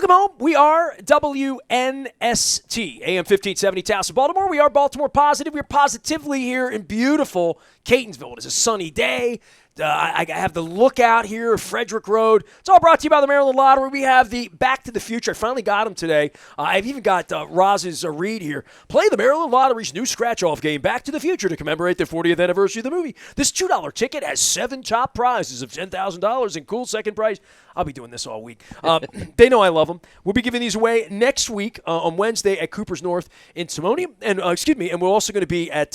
Welcome home. We are WNST, AM 1570, Towson, Baltimore. We are Baltimore Positive. We're positively here in beautiful Catonsville. It is a sunny day. I have the lookout here of Frederick Road. It's all brought to you by the Maryland Lottery. We have the Back to the Future. I finally got them today. I've even got Roz's read here. Play the Maryland Lottery's new scratch-off game, Back to the Future, to commemorate the 40th anniversary of the movie. This $2 ticket has 7 top prizes of $10,000 and cool second prize. I'll be doing this all week. They know I love them. We'll be giving these away next week on Wednesday at Cooper's North in Timonium. And and we're also going to be at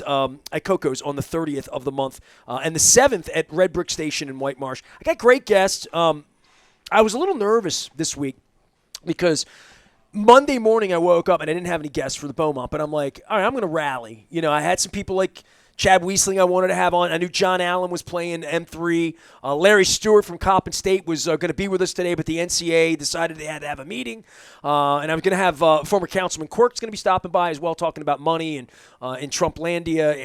Coco's on the 30th of the month and the 7th at Red Brick Station in White Marsh. I got great guests. I was a little nervous this week because Monday morning I woke up and I didn't have any guests for the Beaumont, but I'm like, all right, I'm going to rally. You know, I had some people like Chad Wiestling I wanted to have on. I knew John Allen was playing M3. Larry Stewart from Coppin State was going to be with us today, but the NCAA decided they had to have a meeting. And I was going to have former Councilman Quirk's going to be stopping by as well, talking about money and Trumplandia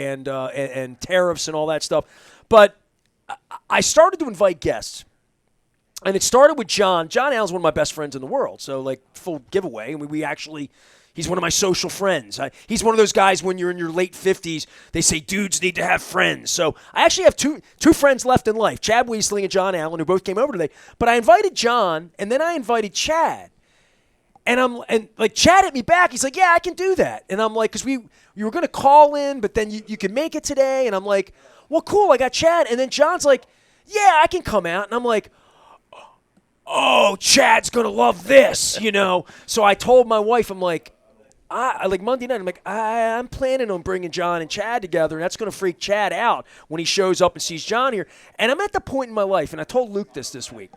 and tariffs and all that stuff. But I started to invite guests. And it started with John. John Allen's one of my best friends in the world, so like full giveaway. And we actually... He's one of my social friends. He's one of those guys when you're in your late 50s, they say dudes need to have friends. So I actually have two friends left in life, Chad Wiestling and John Allen, who both came over today. But I invited John, and then I invited Chad. And Chad hit me back. He's like, yeah, I can do that. And I'm like, because you were going to call in, but then you can make it today. And I'm like, well, cool, I got Chad. And then John's like, yeah, I can come out. And I'm like, oh, Chad's going to love this, you know. So I told my wife, I'm like, Monday night, I'm like, I'm planning on bringing John and Chad together, and that's going to freak Chad out when he shows up and sees John here. And I'm at the point in my life, and I told Luke this week,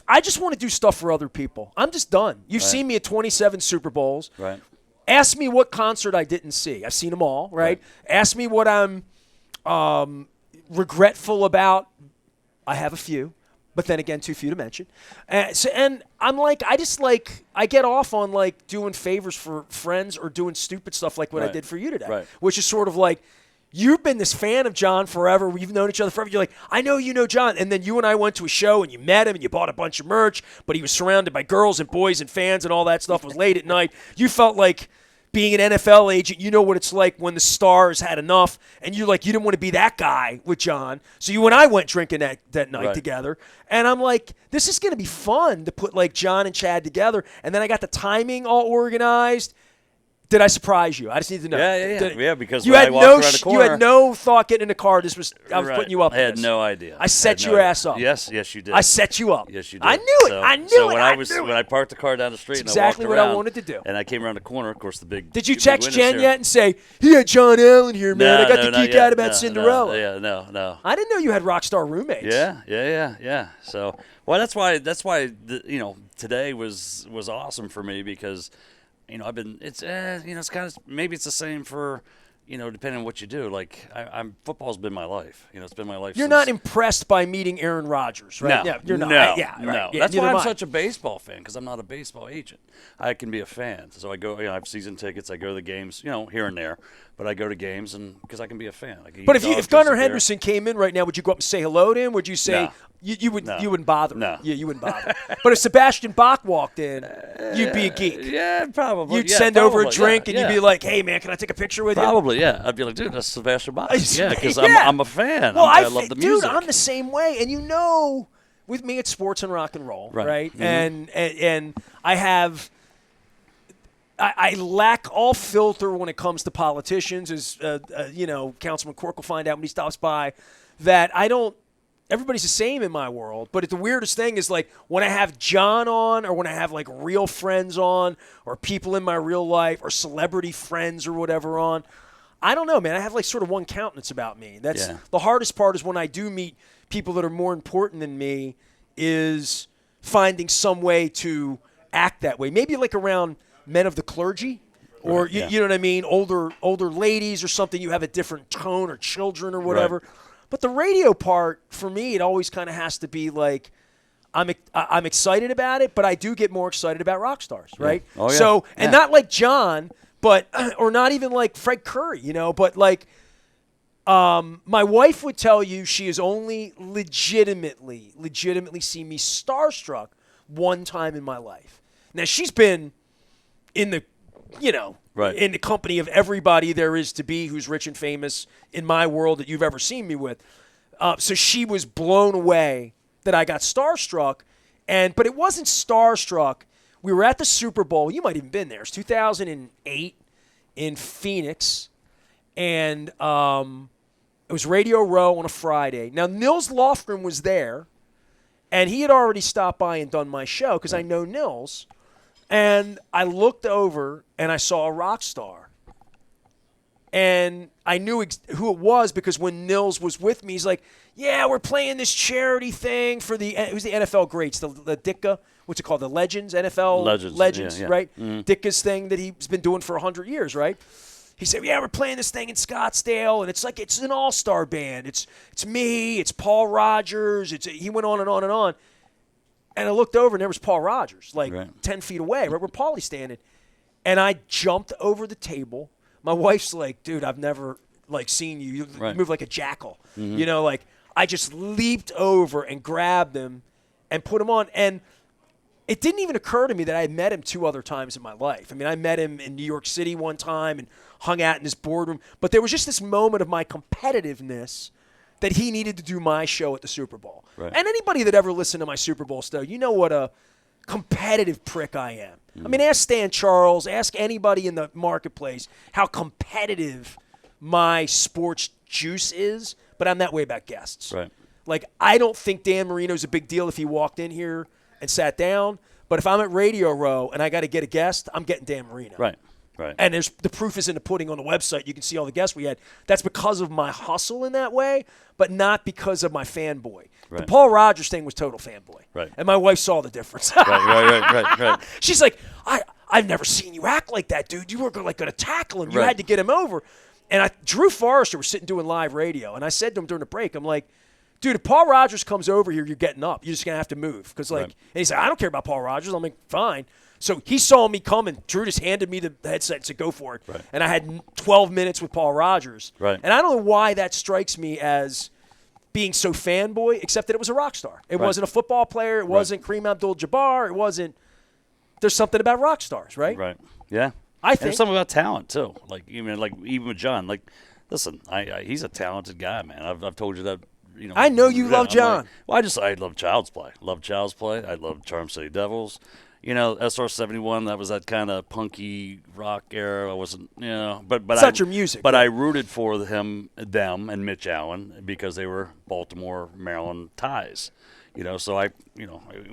I just want to do stuff for other people. I'm just done. You've seen me at 27 Super Bowls. Right. Ask me what concert I didn't see. I've seen them all, right? Ask me what I'm regretful about. I have a few. But then again, too few to mention. And I'm like, I get off on like doing favors for friends or doing stupid stuff like what I did for you today, which is sort of like, you've been this fan of John forever. We've known each other forever. You're like, I know you know John. And then you and I went to a show and you met him and you bought a bunch of merch, but he was surrounded by girls and boys and fans and all that stuff. It was late at night. You felt like being an NFL agent, you know what it's like when the stars had enough, and you didn't want to be that guy with John. So you and I went drinking that night together, and I'm like, this is going to be fun to put like John and Chad together. And then I got the timing all organized. Did I surprise you? I just need to know. Yeah, because when I walked around the corner, you had no thought getting in the car. I was putting you up. I had no idea. I set your ass up. Yes, you did. I set you up. Yes, you did. I knew it. So when I parked the car down the street, exactly and I walked around, what I wanted to do. And I came around the corner. Of course, the big. Did you text Jen yet and say, "He had John Allen here, man. I got to geek out about Cinderella." No. I didn't know you had rock star roommates. Yeah. So, that's why today was awesome for me because. I've been. It's it's kind of maybe it's the same for depending on what you do. Like football's been my life. It's been my life. You're not impressed by meeting Aaron Rodgers, right? No, you're not. No, Yeah. That's why I'm such a baseball fan because I'm not a baseball agent. I can be a fan, so I go. I have season tickets. I go to the games, here and there. But I go to games and because I can be a fan. But if Gunnar Henderson came in right now, would you go up and say hello to him? Would you say you wouldn't bother? No. Yeah, you wouldn't bother. But if Sebastian Bach walked in, you'd be a geek. Yeah, probably. You'd send over a drink and you'd be like, "Hey, man, can I take a picture with you?" Probably, yeah. I'd be like, "Dude, that's Sebastian Bach." Yeah, because I'm a fan. Well, I love the music. Dude, I'm the same way. And with me, it's sports and rock and roll, right? Mm-hmm. And I have. I lack all filter when it comes to politicians, as Councilman Quirk will find out when he stops by, that I don't – everybody's the same in my world. But the weirdest thing is, like, when I have John on or when I have, like, real friends on or people in my real life or celebrity friends or whatever on, I don't know, man. I have, like, sort of one countenance about me. That's the hardest part is when I do meet people that are more important than me is finding some way to act that way. Maybe, like, around – men of the clergy or you know what I mean, older ladies or something, you have a different tone, or children or whatever. But the radio part for me, it always kind of has to be like I'm excited about it, but I do get more excited about rock stars, right? Oh, yeah. So and not like John, but or not even like Fred Curry, but like my wife would tell you she has only legitimately seen me starstruck one time in my life. Now, she's been in the, Right. in the company of everybody there is to be who's rich and famous in my world that you've ever seen me with. So she was blown away that I got starstruck. But it wasn't starstruck. We were at the Super Bowl. You might have even been there. It's 2008 in Phoenix. And it was Radio Row on a Friday. Now, Nils Lofgren was there. And he had already stopped by and done my show because I know Nils. And I looked over and I saw a rock star. And I knew who it was because when Nils was with me, he's like, yeah, we're playing this charity thing for it was the NFL greats, the Ditka, what's it called, the Legends, NFL Legends, yeah. right? Mm-hmm. Ditka's thing that he's been doing for 100 years, right? He said, yeah, we're playing this thing in Scottsdale, and it's an all-star band. It's me, it's Paul Rogers. He went on and on and on. And I looked over, and there was Paul Rogers, 10 feet away, right where Paulie's standing. And I jumped over the table. My wife's like, dude, I've never, seen you. You move like a jackal. Mm-hmm. I just leaped over and grabbed him and put him on. And it didn't even occur to me that I had met him 2 other times in my life. I mean, I met him in New York City one time and hung out in his boardroom. But there was just this moment of my competitiveness that he needed to do my show at the Super Bowl. Right. And anybody that ever listened to my Super Bowl stuff, you know what a competitive prick I am. I mean, ask Stan Charles, ask anybody in the marketplace how competitive my sports juice is, but I'm that way about guests. Right. I don't think Dan Marino's a big deal if he walked in here and sat down, but if I'm at Radio Row and I got to get a guest, I'm getting Dan Marino. Right. And the proof is in the pudding on the website. You can see all the guests we had. That's because of my hustle in that way, but not because of my fanboy. Right. The Paul Rogers thing was total fanboy. Right. And my wife saw the difference. Right. She's like, I've never seen you act like that, dude. You were going to tackle him. You had to get him over. And Drew Forrester was sitting doing live radio, and I said to him during the break, I'm like, dude, if Paul Rogers comes over here, you're getting up. You're just going to have to move. And he said, I don't care about Paul Rogers. I'm like, fine. So he saw me coming. Drew just handed me the headset and said, go for it. Right. And I had 12 minutes with Paul Rogers. Right. And I don't know why that strikes me as being so fanboy, except that it was a rock star. It wasn't a football player. It wasn't Kareem Abdul-Jabbar. It wasn't – there's something about rock stars, right? Right. Yeah. I think. There's something about talent, too. Even with John. Listen, he's a talented guy, man. I've told you that. I know you love John. I love Child's Play. I love Charm City Devils. SR-71, that was that kind of punky rock era. I wasn't, but it's not your music. But I rooted for them, and Mitch Allen because they were Baltimore, Maryland ties. So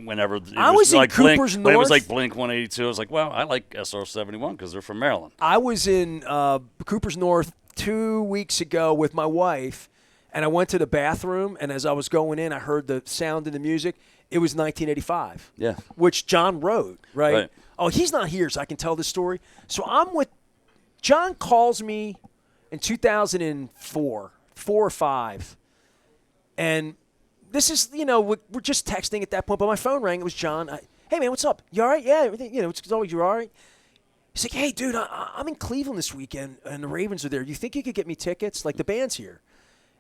whenever it I was in like Cooper's Blink, North. when it was like Blink 182, I was like, well, I like SR-71 because they're from Maryland. I was in Cooper's North 2 weeks ago with my wife, and I went to the bathroom, and as I was going in, I heard the sound of the music. It was 1985, which John wrote, right? Oh, he's not here, so I can tell this story. So John calls me in 2004, 4 or 5, and this is, we're just texting at that point, but my phone rang. It was John. Hey, man, what's up? You all right? Yeah, everything, it's always, you all right? He's like, hey, dude, I'm in Cleveland this weekend, and the Ravens are there. You think you could get me tickets? The band's here.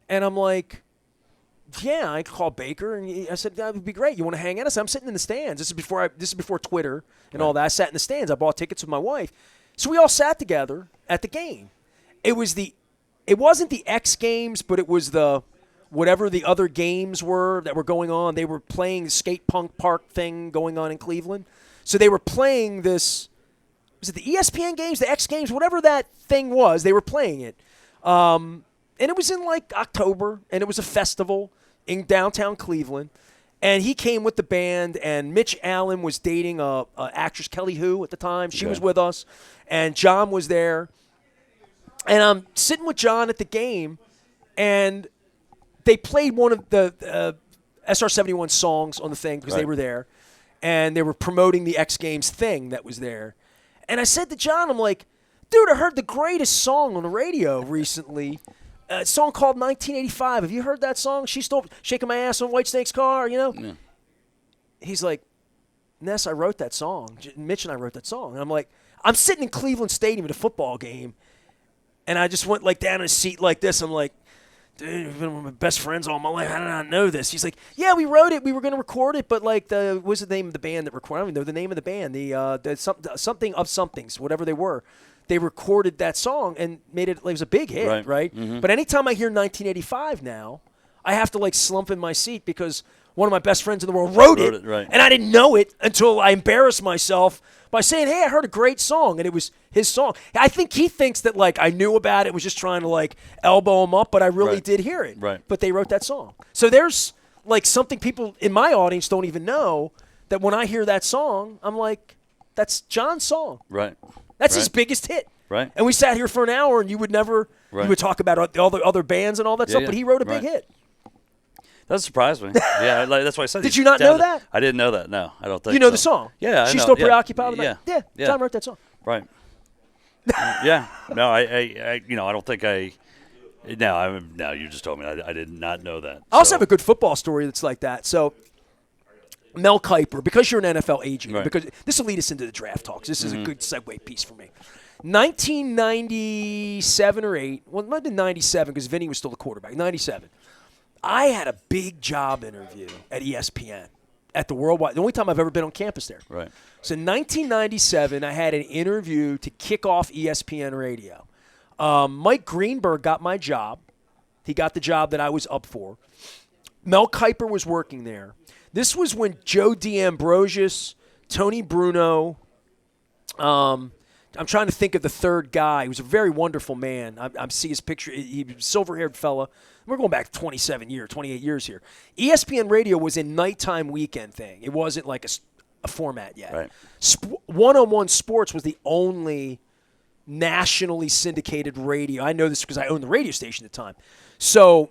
And I'm like, yeah, I called Baker, and I said, that would be great. You want to hang out? I said, I'm sitting in the stands. This is before Twitter and all that. I sat in the stands. I bought tickets with my wife. So we all sat together at the game. It wasn't the X Games, but it was the whatever the other games were that were going on. They were playing the skate punk park thing going on in Cleveland. So they were playing this, was it the ESPN games, the X Games, whatever that thing was, they were playing it. And it was in October, and it was a festival in downtown Cleveland. And he came with the band, and Mitch Allen was dating a actress, Kelly Hu, at the time. She was with us, and John was there. And I'm sitting with John at the game, and they played one of the SR-71 songs on the thing because they were there, and they were promoting the X Games thing that was there. And I said to John, I'm like, dude, I heard the greatest song on the radio recently. A song called 1985. Have you heard that song? She's still shaking my ass on White Snake's car, Yeah. He's like, Ness, I wrote that song. Mitch and I wrote that song. And I'm like, I'm sitting in Cleveland Stadium at a football game, and I just went down in a seat like this. I'm like, dude, you've been one of my best friends all my life. How did I not know this? He's like, yeah, we wrote it. We were going to record it, but like what's the name of the band that recorded? I don't even know the name of the band. The something of somethings, whatever they were. They recorded that song and made it. It was a big hit, right? Mm-hmm. But anytime I hear 1985 now, I have to like slump in my seat because one of my best friends in the world wrote it, right. And I didn't know it until I embarrassed myself by saying, hey, I heard a great song, and it was his song. I think he thinks that, like, I knew about it, was just trying to, like, elbow him up, but I really did hear it. Right. But they wrote that song. So there's, like, something people in my audience don't even know, that when I hear that song, I'm like, that's John's song. Right. That's his biggest hit. Right. And we sat here for an hour, and you would never you would talk about all the other bands and all that stuff, but he wrote a big hit. That surprised me. Yeah, like, that's why I said. Did you not know that? I didn't know that. No, I don't think. You know so. the song? Yeah, She's I still know. preoccupied with yeah. that? Yeah, John wrote that song. Right. Yeah. No, I don't think I. No, you just told me. I did not know that. I also have a good football story that's like that. So, Mel Kiper, because you're an NFL agent, because this will lead us into the draft talks. This is a good segue piece for me. 1997 or 8. Well, it might have been 97 because Vinny was still the quarterback. 97. I had a big job interview at ESPN at the Worldwide. The only time I've ever been on campus there. Right. So in 1997, I had an interview to kick off ESPN Radio. Mike Greenberg got my job. He got the job that I was up for. Mel Kiper was working there. This was when Joe D'Ambrosius, Tony Bruno, I'm trying to think of the third guy. He was a very wonderful man. I see his picture. He was a silver-haired fella. We're going back 28 years here. ESPN Radio was a nighttime weekend thing. It wasn't like a format yet. Right. One-on-one Sports was the only nationally syndicated radio. I know this because I owned the radio station at the time. So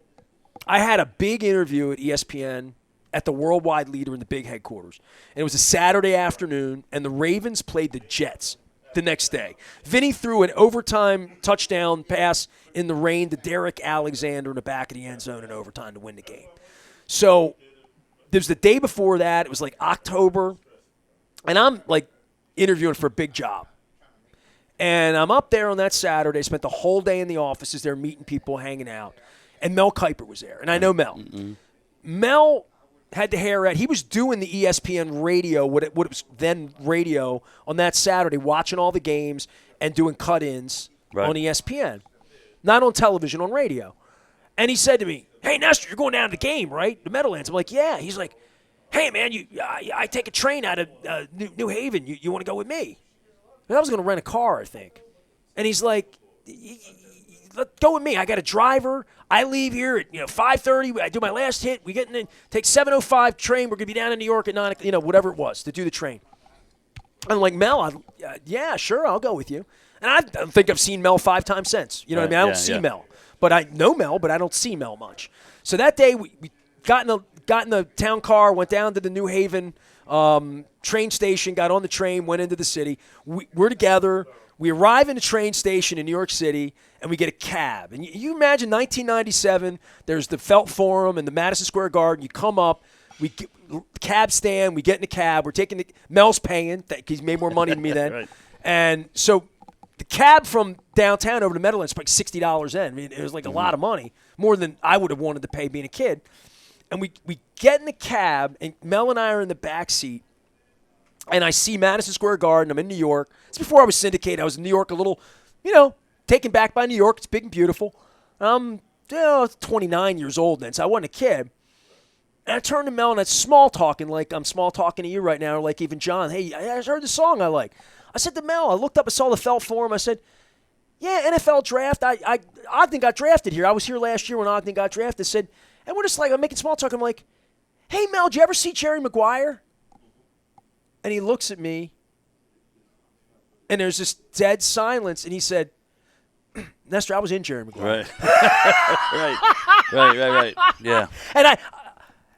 I had a big interview at ESPN at the Worldwide Leader in the big headquarters. And it was a Saturday afternoon, and the Ravens played the Jets the next day. Vinny threw an overtime touchdown pass in the rain to Derek Alexander in the back of the end zone in overtime to win the game. So there was the day before that. It was like October, and I'm like interviewing for a big job. And I'm up there on that Saturday, spent the whole day in the offices there meeting people, hanging out. And Mel Kiper was there, and I know Mel. Mm-hmm. Mel had the hair at. He was doing the ESPN radio, what it was then radio, on that Saturday, watching all the games and doing cut-ins on ESPN. Not on television, on radio. And he said to me, hey, Nestor, you're going down to the game, right? The Meadowlands. I'm like, yeah. He's like, hey, man, I take a train out of New Haven. You want to go with me? And I was going to rent a car, I think. And he's like, go with me. I got a driver. I leave here at 5:30. I do my last hit. We get in, take 7:05 train. We're gonna be down in New York at 9. Whatever it was to do the train. I'm like, Mel, yeah, sure, I'll go with you. And I don't think I've seen Mel 5 times since. You know what I mean? I don't see Mel, but I know Mel, but I don't see Mel much. So that day we got in the town car, went down to the New Haven train station, got on the train, went into the city. We're together. We arrive in the train station in New York City, and we get a cab. And you imagine 1997, there's the Felt Forum and the Madison Square Garden. You come up, cab stand, we get in the cab. We're taking Mel's paying. He's made more money than me then. Right. And so the cab from downtown over to Meadowlands was like $60 in. I mean, it was like a lot of money, more than I would have wanted to pay being a kid. And we get in the cab, and Mel and I are in the back seat. And I see Madison Square Garden. I'm in New York. It's before I was syndicated. I was in New York a little, taken back by New York. It's big and beautiful. I'm 29 years old then, so I wasn't a kid. And I turned to Mel, and it's small talking like I'm small talking to you right now, or like even John. Hey, I heard the song I like. I said to Mel, I looked up and saw the Felt Forum. I said, yeah, NFL draft. Ogden got drafted here. I was here last year when Ogden got drafted. I said, and we're just like, I'm making small talk. I'm like, hey, Mel, did you ever see Jerry Maguire? And he looks at me, and there's this dead silence, and he said, Nestor, I was in Jerry Maguire. Right. Yeah. And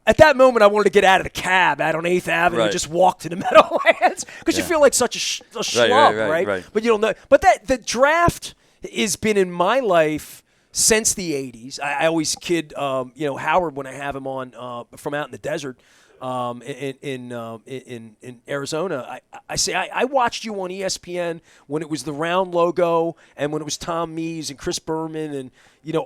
at that moment, I wanted to get out of the cab out on 8th Avenue and just walk to the Meadowlands because you feel like such a schlub, right? But you don't know. But the draft has been in my life since the 80s. I always kid, Howard when I have him on from out in the desert. in Arizona. I watched you on ESPN when it was the round logo and when it was Tom Mees and Chris Berman and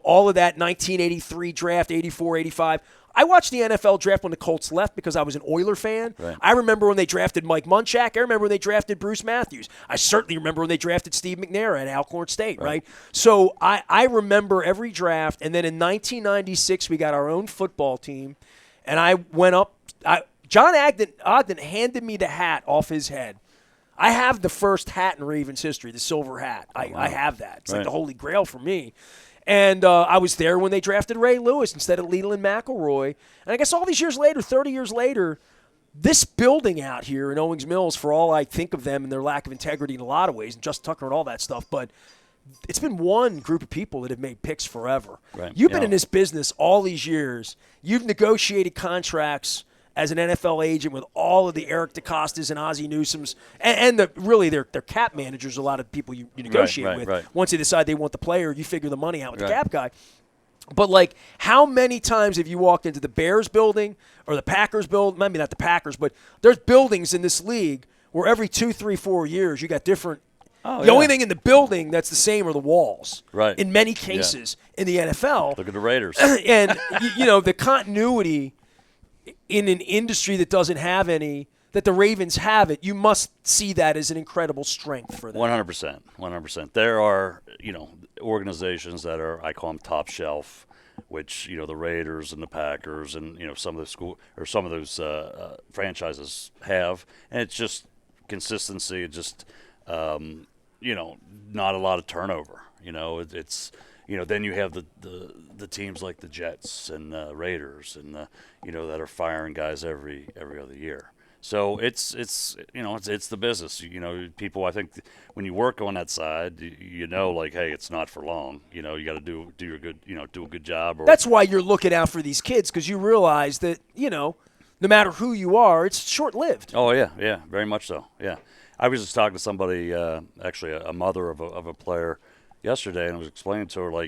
all of that 1983 draft, 84, 85. I watched the NFL draft when the Colts left because I was an Oiler fan. Right. I remember when they drafted Mike Munchak. I remember when they drafted Bruce Matthews. I certainly remember when they drafted Steve McNair at Alcorn State, right? So I remember every draft. And then in 1996, we got our own football team. And I went up. John Ogden handed me the hat off his head. I have the first hat in Ravens history, the silver hat. I have that. It's like the holy grail for me. And I was there when they drafted Ray Lewis instead of Leland McElroy. And I guess all these years later, 30 years later, this building out here in Owings Mills, for all I think of them and their lack of integrity in a lot of ways, and Justin Tucker and all that stuff, but it's been one group of people that have made picks forever. Right. You've been in this business all these years. You've negotiated contracts as an NFL agent with all of the Eric DeCostas and Ozzie Newsomes and their cap managers, a lot of people you negotiate with. Right. Once they decide they want the player, you figure the money out with the cap guy. But, how many times have you walked into the Bears building or the Packers building? Maybe not the Packers, but there's buildings in this league where every 2, 3, 4 years you got different. The only thing in the building that's the same are the walls. Right. In many cases in the NFL. Look at the Raiders. And, the continuity in an industry that doesn't have any, that the Ravens have it, you must see that as an incredible strength for them. 100%. There are, organizations that are, I call them top shelf, which, the Raiders and the Packers and, some of those franchises have. And it's just consistency. It's just, not a lot of turnover. It's then you have the teams like the Jets and Raiders and that are firing guys every other year. So it's the business. People, I think when you work on that side, hey, it's not for long. You got to do a good job. That's why you're looking out for these kids, because you realize that no matter who you are, it's short-lived. Oh yeah, very much so. Yeah, I was just talking to somebody, actually a mother of a player yesterday, and I was explaining to her,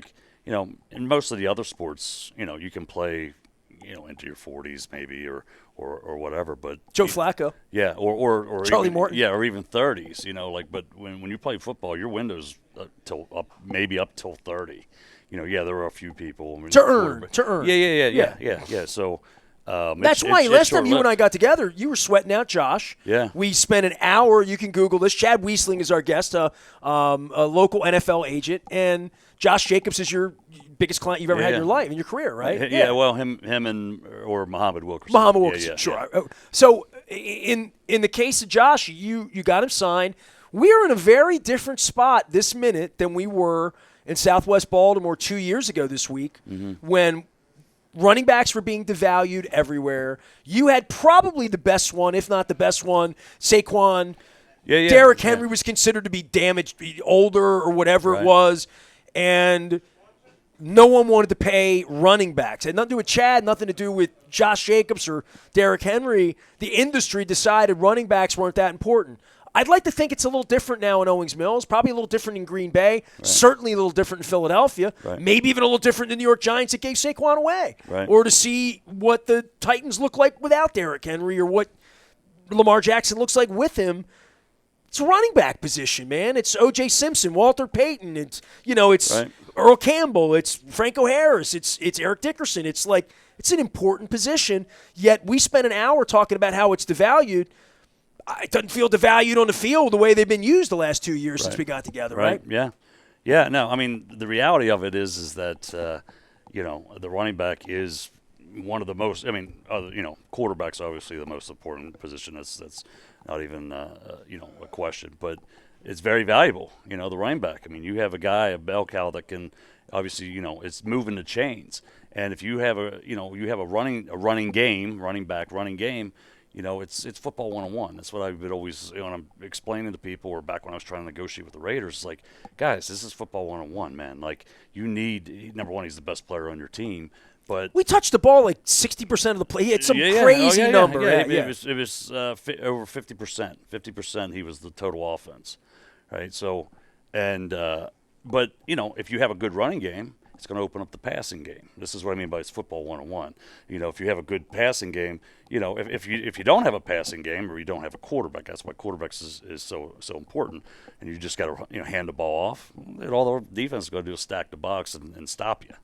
in most of the other sports, you can play, into your 40s maybe or whatever, but Joe Flacco. Yeah, or Charlie even, Morton. Yeah, or even 30s, but when you play football, your window's maybe up till 30. There are a few people to earn. Yeah. So that's why last time you and I got together, you were sweating out Josh. Yeah. We spent an hour. You can Google this. Chad Wiestling is our guest, a local NFL agent, and Josh Jacobs is your biggest client you've ever had in your life, in your career, right? Yeah. Well, him or Muhammad Wilkerson. Muhammad Wilkerson, sure. Yeah. So in the case of Josh, you got him signed. We are in a very different spot this minute than we were in Southwest Baltimore 2 years ago this week when running backs were being devalued everywhere. You had probably the best one, if not the best one, Saquon. Derrick Henry was considered to be damaged, older or whatever it was, and no one wanted to pay running backs. It had nothing to do with Chad, nothing to do with Josh Jacobs or Derrick Henry. The industry decided running backs weren't that important. I'd like to think it's a little different now in Owings Mills, probably a little different in Green Bay, certainly a little different in Philadelphia, maybe even a little different in the New York Giants that gave Saquon away, or to see what the Titans look like without Derrick Henry or what Lamar Jackson looks like with him. It's a running back position, man. It's O.J. Simpson, Walter Payton. It's Earl Campbell. It's Franco Harris. It's Eric Dickerson. It's an important position. Yet we spent an hour talking about how it's devalued. It doesn't feel devalued on the field the way they've been used the last 2 years since we got together, right? Yeah. No, I mean the reality of it is that the running back is one of the most. I mean, quarterback's obviously the most important position. That's not even a question, but it's very valuable. The running back. I mean, you have a guy, a bell cow that can obviously it's moving the chains, and if you have a running game. It's football 101. That's what I would always, when I'm explaining to people, or back when I was trying to negotiate with the Raiders, it's like, guys, this is football 101, man. Like, you need, number one, he's the best player on your team, but we touched the ball like 60% of the play. He had some crazy number. It was over 50%. 50% he was the total offense, right? So, and but if you have a good running game, it's going to open up the passing game. This is what I mean by it's football 101. If you have a good passing game, if you don't have a passing game or you don't have a quarterback, that's why quarterbacks is so important. And you just got to hand the ball off. And all the defense is going to do is stack the box and stop you.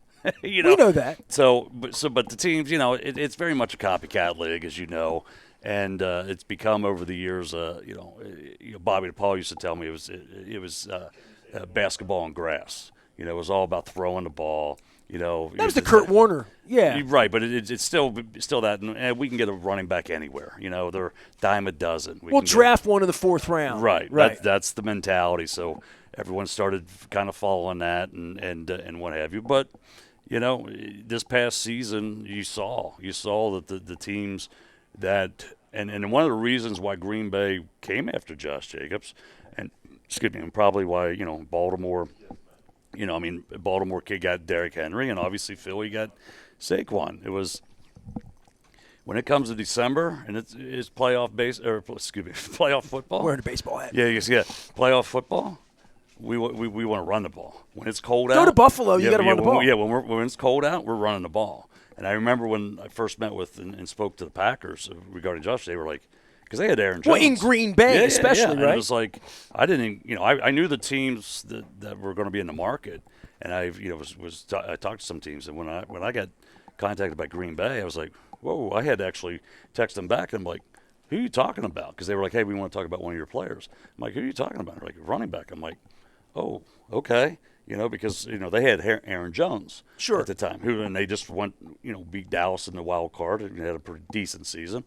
We know that. But the teams, it's very much a copycat league, as you know. And it's become over the years, Bobby DePaul used to tell me it was basketball on grass. It was all about throwing the ball. That was the Kurt Warner. Yeah. Right, but it's still that. And we can get a running back anywhere. They're dime a dozen. We'll draft one in the 4th round. Right. That's the mentality. So everyone started kind of following that and what have you. But, this past season you saw that the teams – and one of the reasons why Green Bay came after Josh Jacobs, and probably why Baltimore, Baltimore kid got Derrick Henry, and obviously Philly got Saquon. It was when it comes to December and it's playoff playoff football. Wearing a baseball hat. Yeah, playoff football. We want to run the ball when it's cold out. Go to Buffalo, you got to run the ball. When it's cold out, we're running the ball. And I remember when I first met with and spoke to the Packers regarding Josh, they were like, because they had Aaron Jones. Well, in Green Bay, especially, right? And it was like, I didn't, I knew the teams that were going to be in the market, and I talked to some teams, and when I got contacted by Green Bay, I was like, whoa! I had to actually text them back, and I'm like, who are you talking about? Because they were like, hey, we want to talk about one of your players. I'm like, who are you talking about? They're like, running back. I'm like, oh, okay. Because they had Aaron Jones at the time, and they just beat Dallas in the wild card and had a pretty decent season.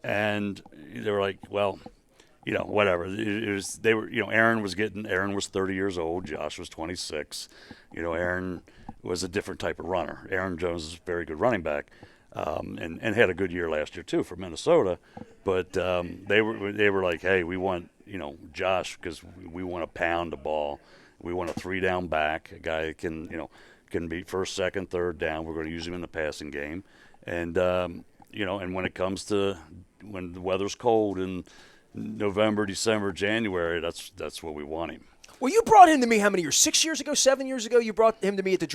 And they were like, well, whatever. Aaron was 30 years old. Josh was 26. Aaron was a different type of runner. Aaron Jones is a very good running back, and had a good year last year too for Minnesota. But they were like, hey, we want Josh because we want to pound the ball. We want a 3-down back, a guy that can be first, second, third down. We're going to use him in the passing game, and and when it comes to when the weather's cold in November, December, January, that's what we want him. Well, you brought him to me how many years? 6 years ago, 7 years ago? You brought him to me at the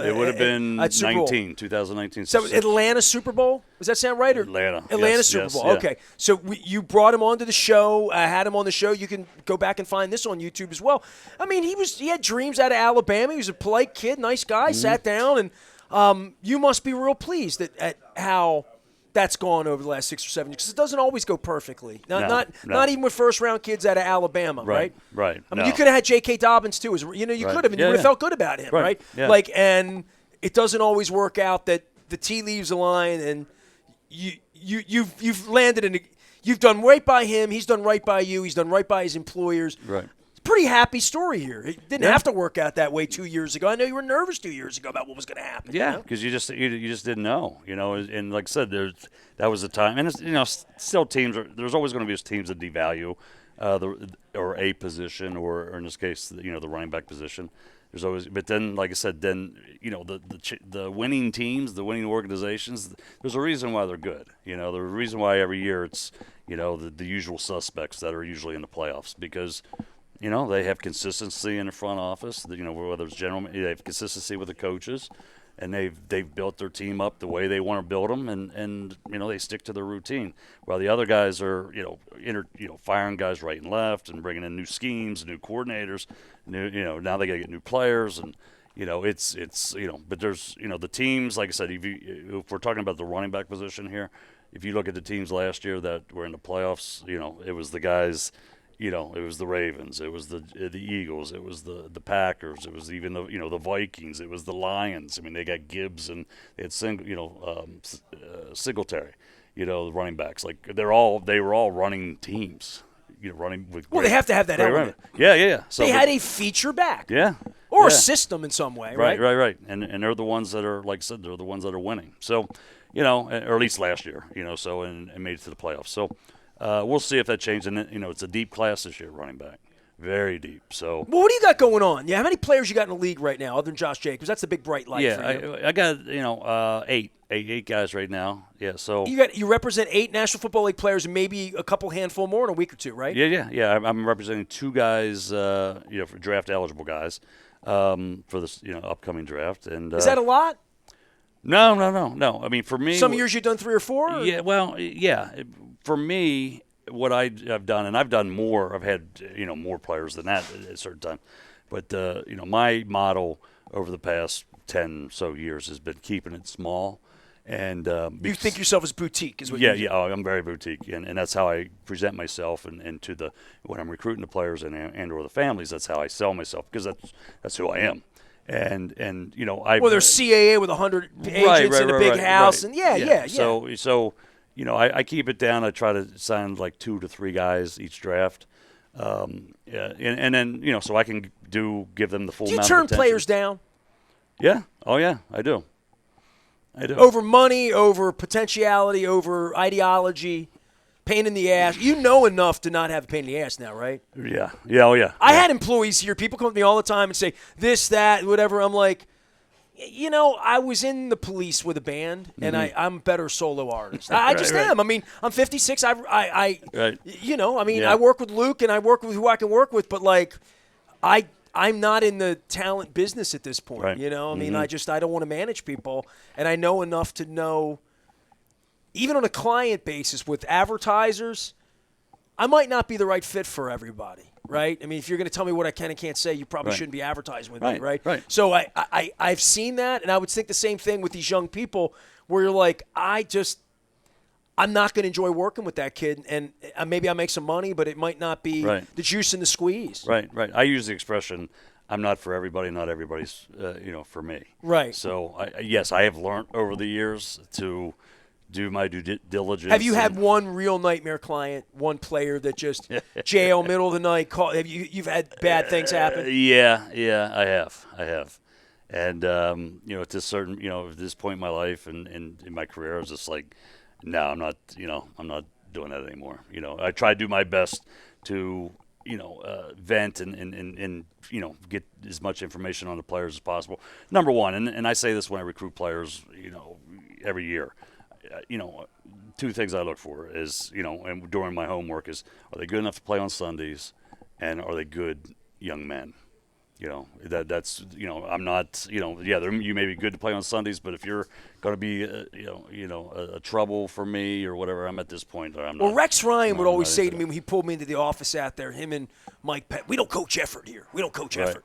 it would have been 2019. So Atlanta Super Bowl? Does that sound right? Or Atlanta Super Bowl. Yeah. Okay. So you brought him onto the show. I had him on the show. You can go back and find this on YouTube as well. I mean, he had dreams out of Alabama. He was a polite kid, nice guy. Sat down, and you must be real pleased at how that's gone over the last 6 or 7 years, because it doesn't always go perfectly. Not even with first-round kids out of Alabama, right? Right. I mean, you could have had J.K. Dobbins too. You could have, and you would have felt good about him, right? Yeah. And it doesn't always work out that the tea leaves align, and you've landed in. You've done right by him. He's done right by you. He's done right by his employers. Right. Pretty happy story here. It didn't have to work out that way 2 years ago. I know you were nervous 2 years ago about what was going to happen. Yeah, because you just didn't know, And like I said, that was the time, and still teams there's always going to be teams that devalue a position, or in this case, the running back position. There's always, but then, like I said, the winning teams, the winning organizations, there's a reason why they're good. There's a reason why every year it's the usual suspects that are usually in the playoffs, because they have consistency in the front office. Whether it's they have consistency with the coaches, and they've built their team up the way they want to build them, and they stick to their routine. While the other guys are firing guys right and left and bringing in new schemes, new coordinators, now they got to get new players, and but there's the teams, like I said, if we're talking about the running back position here, if you look at the teams last year that were in the playoffs, it was the guys. It was the Ravens, it was the Eagles, it was the Packers, it was even the Vikings, it was the Lions. I mean, they got Gibbs and they had Singletary, the running backs. Like they were all running teams, running with. Well, they have to have that element. Yeah. So they had a feature back. Yeah. Or a system in some way, right? Right. And they're the ones that are, like I said, they're the ones that are winning. So, or at least last year, so and made it to the playoffs. So. We'll see if that changes. And it's a deep class this year, running back, very deep. So, well, what do you got going on? Yeah, how many players you got in the league right now, other than Josh Jacobs? That's the big bright light. Yeah, for you. I got eight guys right now. Yeah, so you represent 8 National Football League players, and maybe a couple handful more in a week or two, right? Yeah. I'm representing 2 guys, for draft eligible guys. for this upcoming draft. And Is that a lot? No. I mean, for me, Some years you've done 3 or 4? Or? Yeah, well, yeah. For me, what I've done, and I've done more. I've had more players than that at a certain time, but my model over the past 10 so years has been keeping it small. And you think yourself as boutique, is what yeah, you yeah. I'm very boutique, and that's how I present myself, and to when I'm recruiting the players and or the families, that's how I sell myself, because that's who I am. And I there's CAA with 100 agents in a big house, and yeah. So I keep it down. I try to sign like 2 to 3 guys each draft, and then so I can give them the full. Do you amount turn of attention. players down? Yeah. Oh yeah, I do. Over money, over potentiality, over ideology, pain in the ass. You know enough to not have a pain in the ass now, right? Yeah. Oh yeah. I had employees here. People come to me all the time and say this, that, whatever. I'm like, I was in the police with a band, and I'm a better solo artist. I just am. I mean, I'm 56. I work with Luke, and I work with who I can work with, but like, I'm not in the talent business at this point. Right. I mean, I don't want to manage people, and I know enough to know, even on a client basis with advertisers, I might not be the right fit for everybody, right? I mean, if you're going to tell me what I can and can't say, you probably shouldn't be advertising with me, right? Right. So I've seen that, and I would think the same thing with these young people where you're like, I'm not going to enjoy working with that kid, and maybe I make some money, but it might not be the juice in the squeeze. Right. I use the expression, I'm not for everybody, not everybody's, for me. Right. So, I have learned over the years to do my due diligence. Have you had one real nightmare client, one player that just jail, middle of the night, call? You've had bad things happen? Yeah, I have. And, at this certain, at this point in my life and in my career, I was just like, no, I'm not doing that anymore. I try to do my best to, vent and get as much information on the players as possible. Number one, and I say this when I recruit players, every year, 2 things I look for is, and during my homework is, are they good enough to play on Sundays, and are they good young men? That's I'm not you may be good to play on Sundays, but if you're going to be a trouble for me or whatever, I'm at this point. I'm not. Well, Rex Ryan would always say to me when he pulled me into the office out there, him and Mike Pett, we don't coach effort here. We don't coach effort.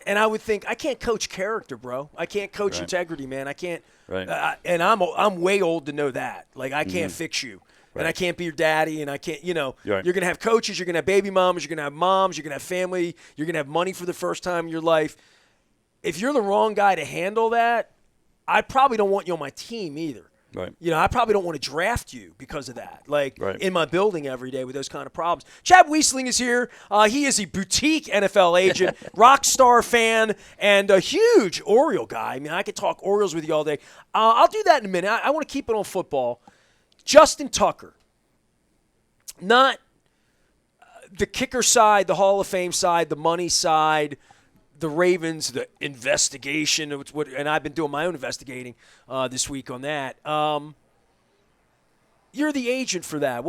And I would think, I can't coach character, bro. I can't coach integrity, man. I can't. Right. And I'm way old to know that. Like, I can't fix you. Right. And I can't be your daddy, and I can't, Right. You're going to have coaches, you're going to have baby mamas, you're going to have moms, you're going to have family, you're going to have money for the first time in your life. If you're the wrong guy to handle that, I probably don't want you on my team either. Right. I probably don't want to draft you because of that, Right. in my building every day with those kind of problems. Chad Wiestling is here. He is a boutique NFL agent, rock star fan, and a huge Oriole guy. I mean, I could talk Orioles with you all day. I'll do that in a minute. I want to keep it on football. Justin Tucker, not the kicker side, the Hall of Fame side, the money side, the Ravens, the investigation, and I've been doing my own investigating this week on that. You're the agent for that.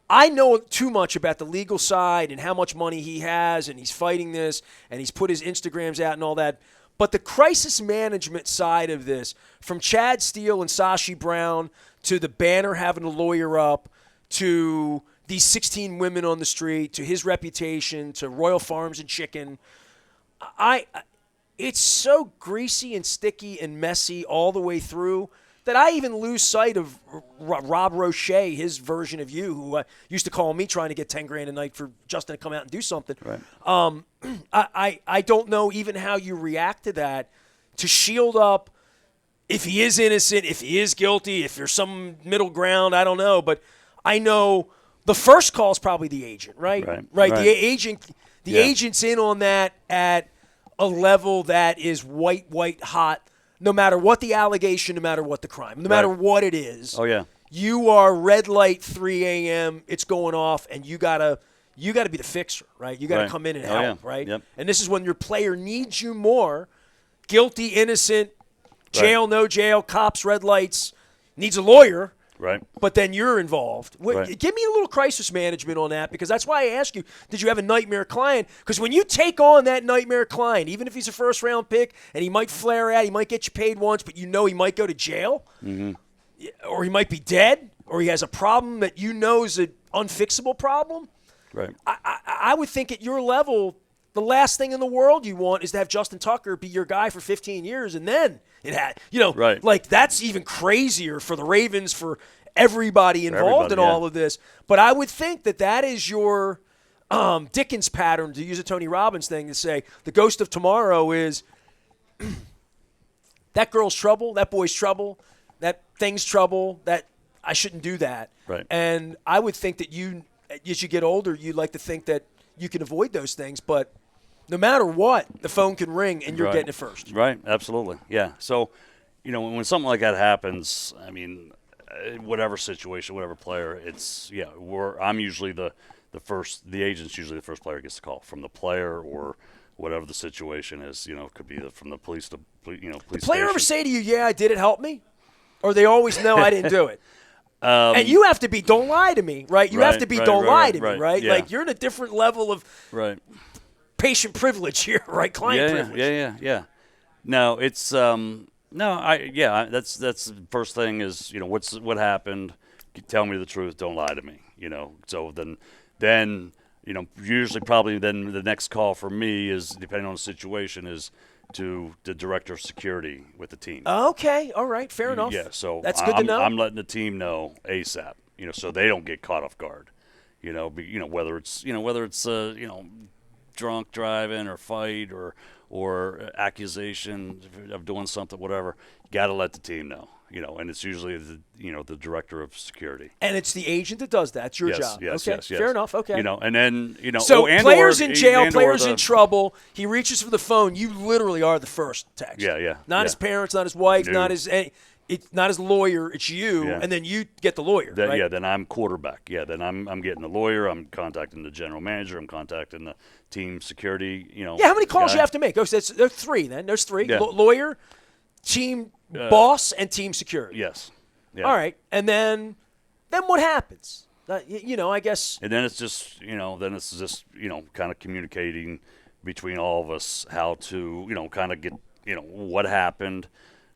I know too much about the legal side and how much money he has, and he's fighting this, and he's put his Instagrams out and all that. But the crisis management side of this, from Chad Steele and Sashi Brown to the banner having a lawyer up, to these 16 women on the street, to his reputation, to Royal Farms and Chicken, it's so greasy and sticky and messy all the way through that I even lose sight of Rob Roche, his version of you, who used to call me trying to get $10,000 a night for Justin to come out and do something. Right. I don't know even how you react to that, to shield up if he is innocent, if he is guilty, if there's some middle ground, I don't know. But I know the first call is probably the agent, right? Right. The agent's in on that at a level that is white hot. No matter what the allegation, no matter what the crime, no matter what it is. Oh, yeah. You are red light 3 a.m., it's going off, and you gotta be the fixer, right? You gotta come in and help, right? Yep. And this is when your player needs you more. Guilty, innocent, jail, no jail, cops, red lights, needs a lawyer. Right. But then you're involved. Right. Give me a little crisis management on that, because that's why I ask you, did you have a nightmare client? Because when you take on that nightmare client, even if he's a first-round pick and he might flare out, he might get you paid once, but you know he might go to jail, or he might be dead, or he has a problem that you know is an unfixable problem. Right. I would think at your level, the last thing in the world you want is to have Justin Tucker be your guy for 15 years, and then it had, right. like that's even crazier for the Ravens, for everybody involved in all of this. But I would think that is your Dickens pattern, to use a Tony Robbins thing, to say the ghost of tomorrow is that girl's trouble, that boy's trouble, that thing's trouble, that I shouldn't do that. Right. And I would think that as you get older, you'd like to think that you can avoid those things, but no matter what, the phone can ring and you're getting it first. Right, absolutely. Yeah. So, when something like that happens, I mean, whatever situation, whatever player, I'm usually the agent's usually the first player gets the call from the player or whatever the situation is. It could be from the police to police the player station. ever say to you, "Yeah, I did it, help me," or they always know I didn't do it? And you have to be, don't lie to me, right? You have to be, don't lie to me, right? Yeah. Like you're in a different level of patient privilege here, right? Client privilege. Yeah. No, it's that's the first thing is, what happened? Tell me the truth. Don't lie to me. So then usually probably then the next call for me is, depending on the situation, is to the director of security with the team. Okay, all right, fair enough. Yeah, so that's good to know. I'm letting the team know ASAP, so they don't get caught off guard. Whether it's drunk driving or fight or accusation of doing something, whatever, you got to let the team know. And it's usually the director of security. And it's the agent that does that. It's your job. Yes, okay, yes. fair enough. Okay. And then So players in jail, players in trouble. He reaches for the phone. You literally are the first text. Yeah. Not his parents, not his wife, No. not his lawyer. It's you, and then you get the lawyer. Right? Yeah. Then I'm quarterback. Yeah. Then I'm getting the lawyer. I'm contacting the general manager. I'm contacting the team security. Yeah. How many calls you have to make? There's three. Then there's three. Yeah. Lawyer, team boss, and team security. Yes. Yeah. All right. And then what happens? I guess. And then it's just kind of communicating between all of us how to kind of get what happened.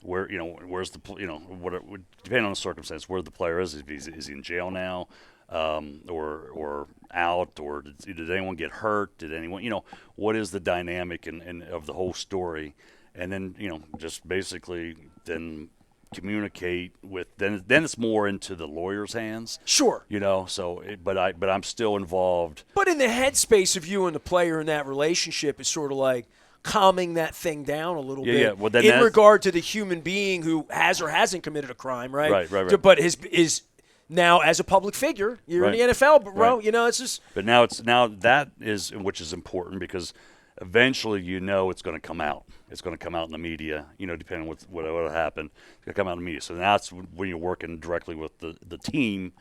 Where where's the depending on the circumstance, where the player is he in jail now, or out, or did anyone get hurt? Did anyone what is the dynamic and of the whole story, and then just basically then communicate with then it's more into the lawyer's hands. Sure. But I'm still involved. But in the headspace of you and the player in that relationship is sort of like calming that thing down a little bit. Yeah. Well, then in regard to the human being who has or hasn't committed a crime, right? Right. But is now as a public figure, you're in the NFL, bro. Right. It's just. But now that is, which is important, because eventually it's going to come out. It's going to come out in the media, depending on what happened. It's going to come out in the media. So that's when you're working directly with the team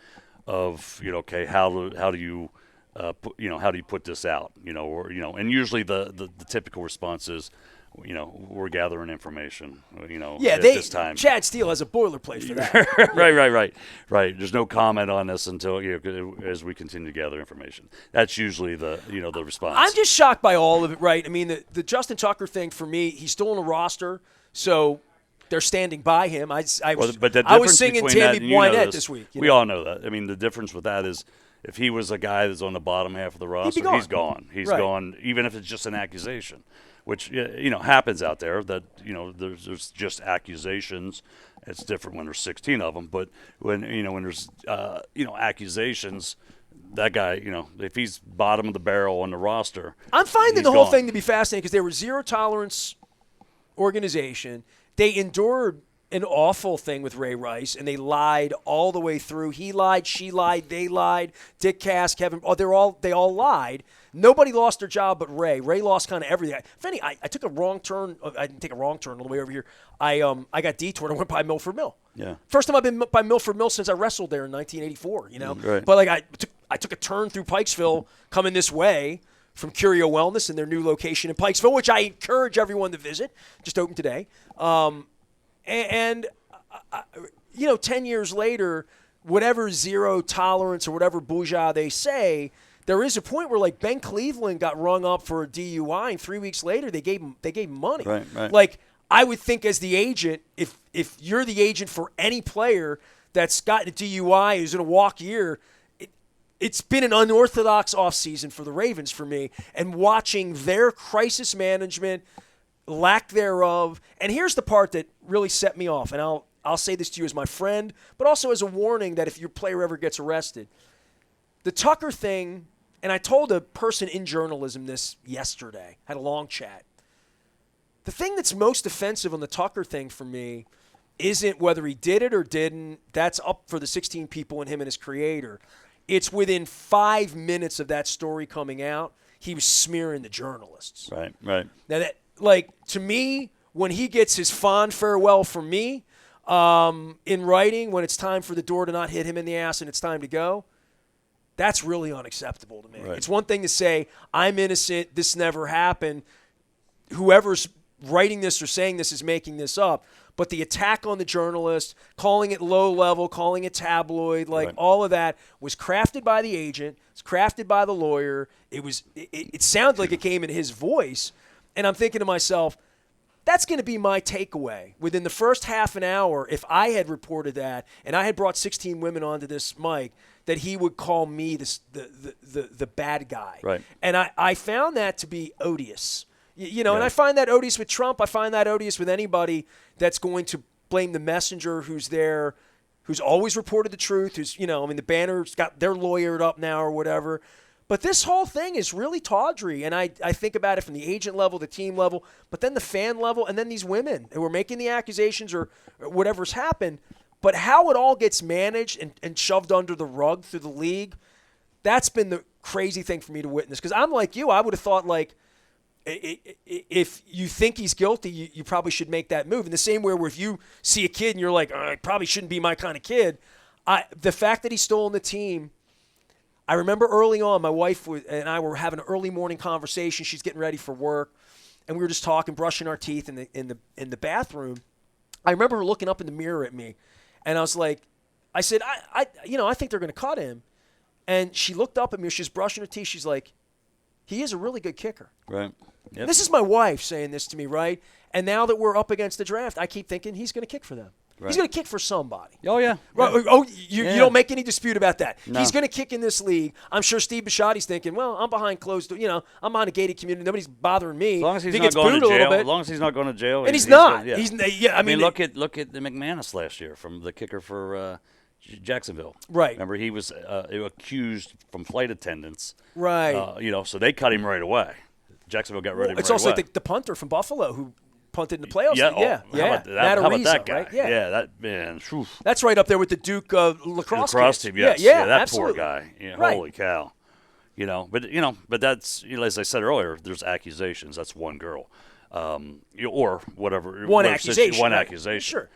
of, okay, how do you how do you put this out? And usually the typical response is, we're gathering information. At this time. Chad Steele has a boilerplate for that. Right. There's no comment on this until as we continue to gather information. That's usually the the response. I'm just shocked by all of it. Right. I mean, the Justin Tucker thing for me, he's still on the roster, so they're standing by him. I was singing Tammy Wynette this week. We all know that. I mean, the difference with that is, if he was a guy that's on the bottom half of the roster, he's gone. He's gone, even if it's just an accusation, which happens out there. That there's just accusations. It's different when there's 16 of them, but when there's accusations, that guy, if he's bottom of the barrel on the roster, I'm finding the whole thing to be fascinating, because they were zero tolerance organization. They endured an awful thing with Ray Rice, and they lied all the way through. He lied, she lied, they lied. Dick Cass, Kevin, they all lied. Nobody lost their job but Ray. Ray lost kind of everything. I took a wrong turn. I didn't take a wrong turn all the way over here. I got detoured. I went by Milford Mill. Yeah. First time I've been by Milford Mill since I wrestled there in 1984. Right. But I took a turn through Pikesville coming this way from Curio Wellness and their new location in Pikesville, which I encourage everyone to visit. Just opened today. And 10 years later, whatever zero tolerance or whatever bourgeois they say, there is a point where, like, Ben Cleveland got rung up for a DUI, and 3 weeks later they gave him money. Right. Like, I would think as the agent, if you're the agent for any player that's gotten a DUI who's in a walk year, it's been an unorthodox offseason for the Ravens for me, and watching their crisis management, lack thereof. And here's the part that really set me off, and I'll say this to you as my friend, but also as a warning that if your player ever gets arrested. The Tucker thing, and I told a person in journalism this yesterday, had a long chat. The thing that's most offensive on the Tucker thing for me isn't whether he did it or didn't. That's up for the 16 people and him and his creator. It's within 5 minutes of that story coming out, he was smearing the journalists. Right. Now, that, like, to me, when he gets his fond farewell from me in writing, when it's time for the door to not hit him in the ass and it's time to go, that's really unacceptable to me. Right. It's one thing to say, I'm innocent, this never happened. Whoever's writing this or saying this is making this up. But the attack on the journalist, calling it low level, calling it tabloid, like all of that was crafted by the agent. It's crafted by the lawyer. It sounded like it came in his voice. And I'm thinking to myself, that's going to be my takeaway. Within the first half an hour, if I had reported that and I had brought 16 women onto this mic, that he would call me the bad guy. Right. And I found that to be odious. And Yeah. I find that odious with Trump. I find that odious with anybody that's going to blame the messenger who's there, who's always reported the truth, the banner's got their lawyered up now or whatever. But this whole thing is really tawdry, and I think about it from the agent level, the team level, but then the fan level, and then these women who are making the accusations or whatever's happened. But how it all gets managed and shoved under the rug through the league, that's been the crazy thing for me to witness. Because I'm like you, I would have thought, like, if you think he's guilty, you probably should make that move. In the same way where if you see a kid and you're like, it probably shouldn't be my kind of kid, the fact that he's still on the team, I remember early on, my wife and I were having an early morning conversation. She's getting ready for work, and we were just talking, brushing our teeth in the bathroom. I remember her looking up in the mirror at me, and I said, I think they're going to cut him. And she looked up at me. She was brushing her teeth. She's like, he is a really good kicker. Right. Yep. This is my wife saying this to me, right? And now that we're up against the draft, I keep thinking he's going to kick for them. Right. He's going to kick for somebody. Oh, yeah. Right. Oh, you don't make any dispute about that. No. He's going to kick in this league. I'm sure Steve Bisciotti's thinking, well, I'm behind closed doors. I'm behind a gated community. Nobody's bothering me. As long as he's he not gets going booed to a little jail. bit. As long as he's not going to jail. And he's not. Yeah. I mean, look at the McManus last year from the kicker for Jacksonville. Right. Remember, he was accused from flight attendants. Right. So they cut him right away. Jacksonville got rid of him It's right also away. like the punter from Buffalo who punted in the playoffs. Yeah. How about that guy? Right? Yeah. That man. Whew. That's right up there with the Duke lacrosse team. kids. Yes. Yeah, that absolutely. poor guy. Yeah, Right. Holy cow. But that's, as I said earlier, there's accusations. That's one girl. Or whatever. One accusation. One right. accusation. Sure.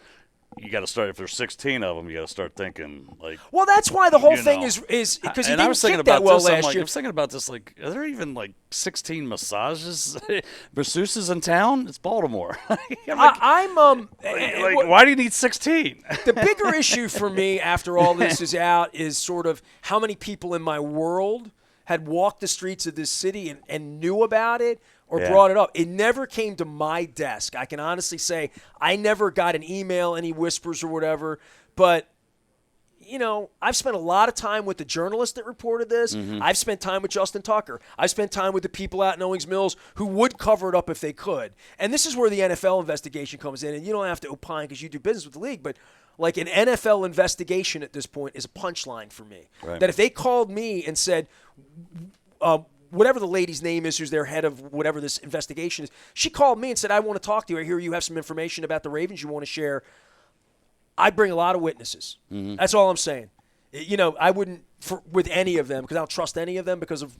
You got to start, if there's 16 of them, you got to start thinking, like. Well, that's why the whole thing is because he didn't kick that well last year. I was thinking about this, like, are there even, 16 masseuses in town? It's Baltimore. Why do you need 16? The bigger issue for me after all this is out is sort of how many people in my world had walked the streets of this city and knew about it or brought it up. It never came to my desk. I can honestly say I never got an email, any whispers or whatever. But, I've spent a lot of time with the journalist that reported this. Mm-hmm. I've spent time with Justin Tucker. I've spent time with the people out in Owings Mills who would cover it up if they could. And this is where the NFL investigation comes in. And you don't have to opine because you do business with the league. But like an NFL investigation at this point is a punchline for me. Right. That if they called me and said, whatever the lady's name is who's their head of whatever this investigation is, she called me and said, I want to talk to you. I hear you have some information about the Ravens you want to share. I'd bring a lot of witnesses. Mm-hmm. That's all I'm saying. I wouldn't with any of them because I don't trust any of them because of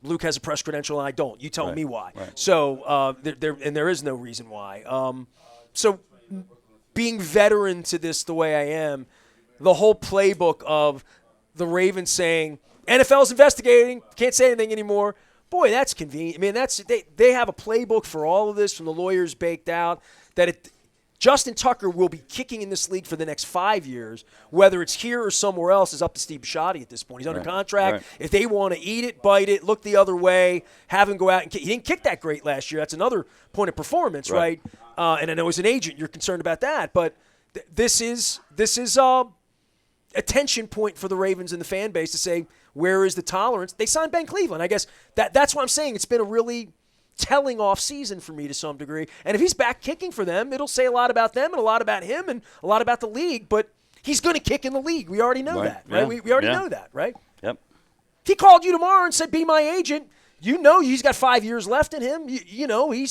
Luke has a press credential and I don't. You tell me why. Right. So there is no reason why. So being veteran to this the way I am, the whole playbook of the Ravens saying, NFL's investigating, can't say anything anymore. Boy, that's convenient. I mean, they have a playbook for all of this from the lawyers baked out that Justin Tucker will be kicking in this league for the next 5 years. Whether it's here or somewhere else is up to Steve Bisciotti at this point. He's under contract. Right. If they want to eat it, bite it, look the other way, have him go out and kick. He didn't kick that great last year. That's another point of performance, right? And I know as an agent you're concerned about that, but this is a tension point for the Ravens and the fan base to say, where is the tolerance? They signed Ben Cleveland. I guess that's what I'm saying. It's been a really telling off season for me to some degree. And if he's back kicking for them, it'll say a lot about them and a lot about him and a lot about the league. But he's going to kick in the league. We already know that, right? Yeah. We already know that, right? Yep. If he called you tomorrow and said, be my agent, you know he's got 5 years left in him. You know he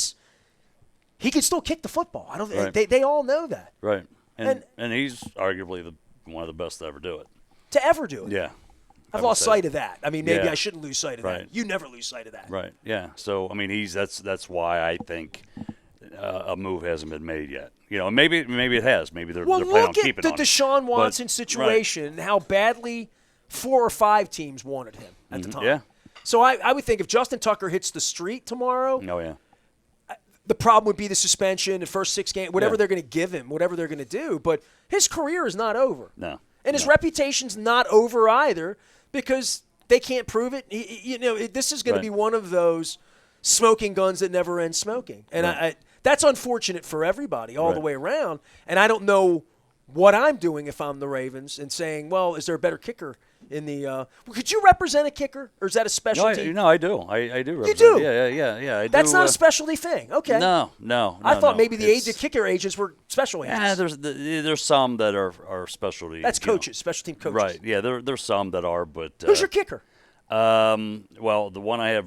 can still kick the football. They all know that. Right. And he's arguably one of the best to ever do it. To ever do it. Yeah. I've lost sight of that. I mean, maybe Yeah. I shouldn't lose sight of that. You never lose sight of that. Right. Yeah. So I mean, that's why I think a move hasn't been made yet. You know, maybe it has. Maybe they're planning on keeping look at the Deshaun Watson situation and how badly 4 or 5 teams wanted him at the time. Yeah. So I would think if Justin Tucker hits the street tomorrow, the problem would be the suspension, the first 6 games, whatever they're going to give him, whatever they're going to do. But his career is not over. No. And his reputation's not over either because they can't prove it. This is going to be one of those smoking guns that never end smoking. And that's unfortunate for everybody all the way around. And I don't know what I'm doing if I'm the Ravens and saying, well, is there a better kicker in the could you represent a kicker, or is that a specialty? No, I do. I do represent. You do? Yeah. I That's do, not a specialty thing. Okay. No. I thought maybe the kicker agents were special agents. Yeah, there's some that are specialty. That's coaches, special team coaches. Right. Yeah, there's some that are, but who's your kicker? Well, the one I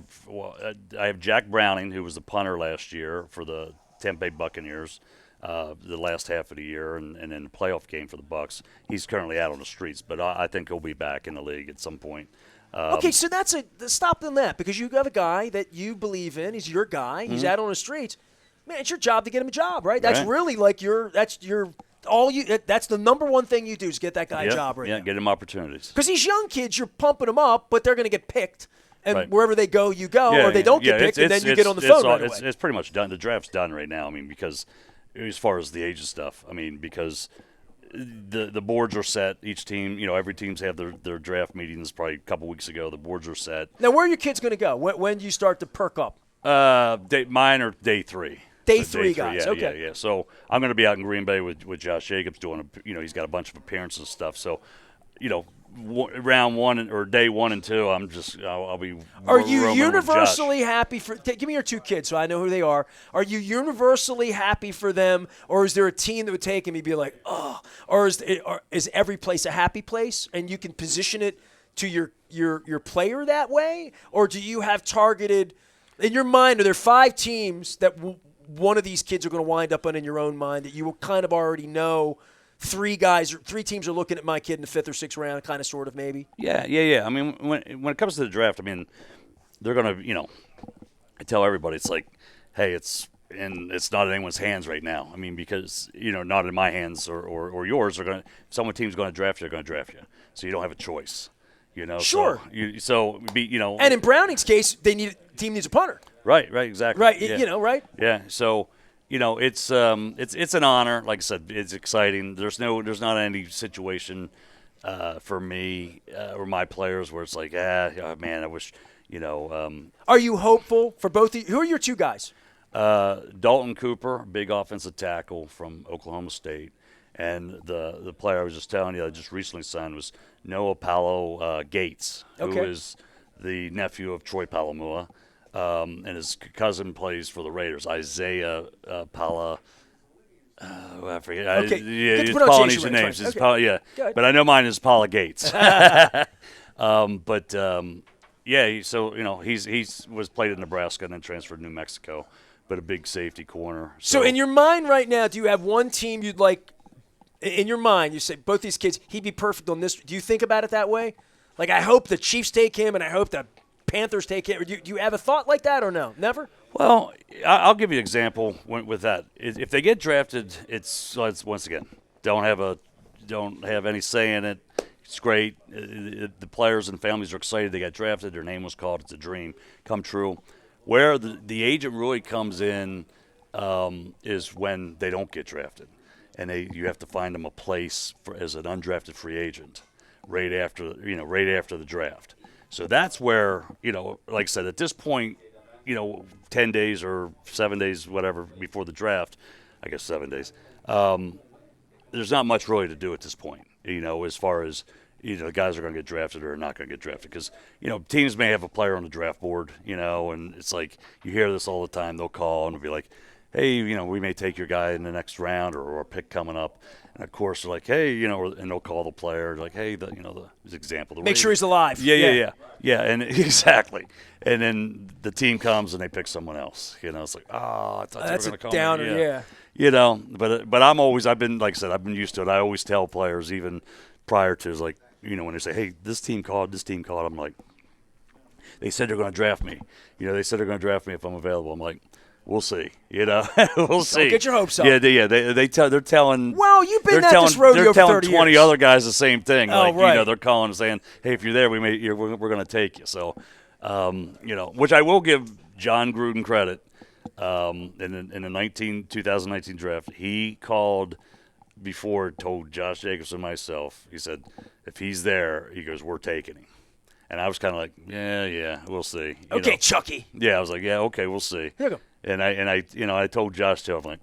have Jack Browning, who was the punter last year for the Tampa Bay Buccaneers. The last half of the year, and in the playoff game for the Bucs. He's currently out on the streets, but I think he'll be back in the league at some point. Okay, so that's stop on that, because you have a guy that you believe in. He's your guy. He's out on the streets. Man, it's your job to get him a job, right? That's really like that's the number one thing you do is get that guy a job right now. Yeah, get him opportunities. Because these young kids, you're pumping them up, but they're going to get picked. And wherever they go, you go, or they don't get picked, and then you get on the phone right away. It's pretty much done. The draft's done right now. I mean, because as far as the age of stuff, I mean, because the boards are set. Each team, every team's have their draft meetings probably a couple weeks ago. The boards are set. Now, where are your kids going to go? When do you start to perk up? Mine are day 3. Day three guys, Yeah. So I'm going to be out in Green Bay with Josh Jacobs doing he's got a bunch of appearances and stuff. So, round 1 or day 1 and 2, I'll be. Are you universally happy for? Give me your 2 kids so I know who they are. Are you universally happy for them, or is there a team that would take him and be like, oh, or is every place a happy place and you can position it to your player that way, or do you have targeted in your mind? Are there 5 teams that one of these kids are going to wind up on in your own mind that you will kind of already know? 3 teams are looking at my kid in the 5th or 6th round, kind of, sort of, maybe. Yeah. I mean, when it comes to the draft, I mean, they're gonna, I tell everybody, it's like, hey, it's not in anyone's hands right now. I mean, because not in my hands or yours. If team's going to draft you, they're going to draft you, so you don't have a choice. Sure. And in Browning's case, team needs a punter. Right, exactly. Right, yeah. Right. Yeah, so. It's an honor. Like I said, it's exciting. There's not any situation for me or my players where it's like, man, I wish, Are you hopeful for both? Who are your 2 guys? Dalton Cooper, big offensive tackle from Oklahoma State, and the player I was just telling you I just recently signed was Noah Palo Gates, who is the nephew of Troy Palomua. And his cousin plays for the Raiders, Isaiah Pala. I forget. Okay. His Polynesian names. Okay. But I know mine is Paula Gates. So he was played in Nebraska and then transferred to New Mexico, but a big safety corner. So in your mind right now, do you have one team you'd like? In your mind, you say both these kids, he'd be perfect on this. Do you think about it that way? Like, I hope the Chiefs take him, and I hope the Panthers take it. Do you have a thought like that or no? Never? Well, I'll give you an example with that. If they get drafted, it's once again don't have any say in it. It's great. The players and families are excited they got drafted. Their name was called. It's a dream come true. Where the agent really comes in is when they don't get drafted, and you have to find them a place as an undrafted free agent right after the draft. So that's where, like I said, at this point, 10 days or 7 days, whatever, before the draft, I guess 7 days, there's not much really to do at this point, as far as the guys are going to get drafted or not going to get drafted. Because, teams may have a player on the draft board, and it's like you hear this all the time. They'll call and be like, hey, we may take your guy in the next round or a pick coming up. And, of course, they're like, hey, and they'll call the player like, hey, the example. Make sure he's alive. Yeah, and exactly. And then the team comes and they pick someone else. It's like, I thought that's they were going to call downer, me. Yeah. But I've been, like I said, I've been used to it. I always tell players even prior to, like, when they say, hey, this team called, I'm like, they said they're going to draft me. They said they're going to draft me if I'm available. I'm like, we'll see. We'll see. Don't get your hopes up. Yeah. They're telling. Well, you've been at this rodeo for 30 years. They're telling 20 other guys the same thing. Oh, like, right. They're calling and saying, hey, if you're there, we're going to take you. So, which I will give John Gruden credit. In the 2019 draft, he called before, told Josh Jacobs and myself. He said, if he's there, he goes, we're taking him. And I was kind of like, yeah, we'll see. Okay, Chucky. Yeah, I was like, yeah, okay, we'll see. Here you go. And I told Josh too. I'm like,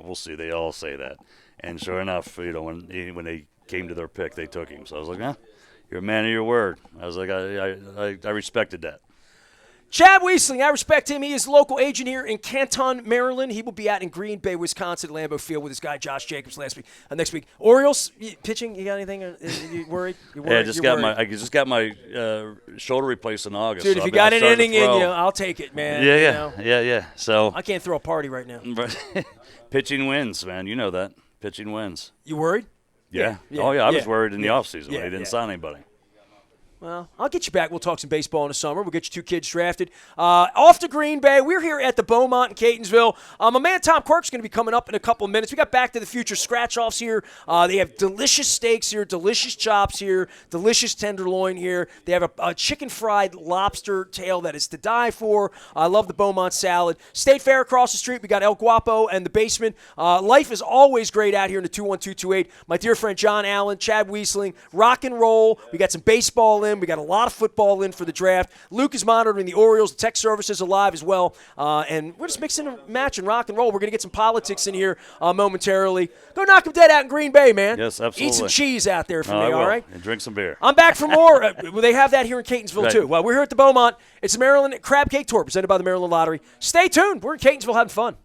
we'll see. They all say that. And sure enough, when they came to their pick, they took him. So I was like, you're a man of your word. I was like, I respected that. Chad Wiestling, I respect him. He is a local agent here in Canton, Maryland. He will be out in Green Bay, Wisconsin, Lambeau Field with his guy Josh Jacobs next week. Orioles pitching. You got anything? Are you worried? Yeah, I just got my shoulder replaced in August. Dude, so if you got an inning in you, I'll take it, man. Yeah. So I can't throw a party right now. Pitching wins, man. You know that. Pitching wins. You worried? Yeah. Oh yeah, I was worried in the offseason when they didn't sign anybody. Well, I'll get you back. We'll talk some baseball in the summer. We'll get you two kids drafted. Off to Green Bay. We're here at the Beaumont in Catonsville. My man Tom Quirk's going to be coming up in a couple of minutes. We got Back to the Future scratch-offs here. They have delicious steaks here, delicious chops here, delicious tenderloin here. They have a chicken fried lobster tail that is to die for. I love the Beaumont salad. State Fair across the street. We got El Guapo and the basement. Life is always great out here in the 21228. My dear friend John Allen, Chad Wiestling, rock and roll. We got some baseball in. We got a lot of football in for the draft. Luke is monitoring the Orioles. The tech service is alive as well. And we're just mixing and matching rock and roll. We're going to get some politics in here momentarily. Go knock them dead out in Green Bay, man. Yes, absolutely. Eat some cheese out there for me, all right? And drink some beer. I'm back for more. They have that here in Catonsville, right. too. Well, we're here at the Beaumont. It's a Maryland Crab Cake Tour presented by the Maryland Lottery. Stay tuned. We're in Catonsville having fun.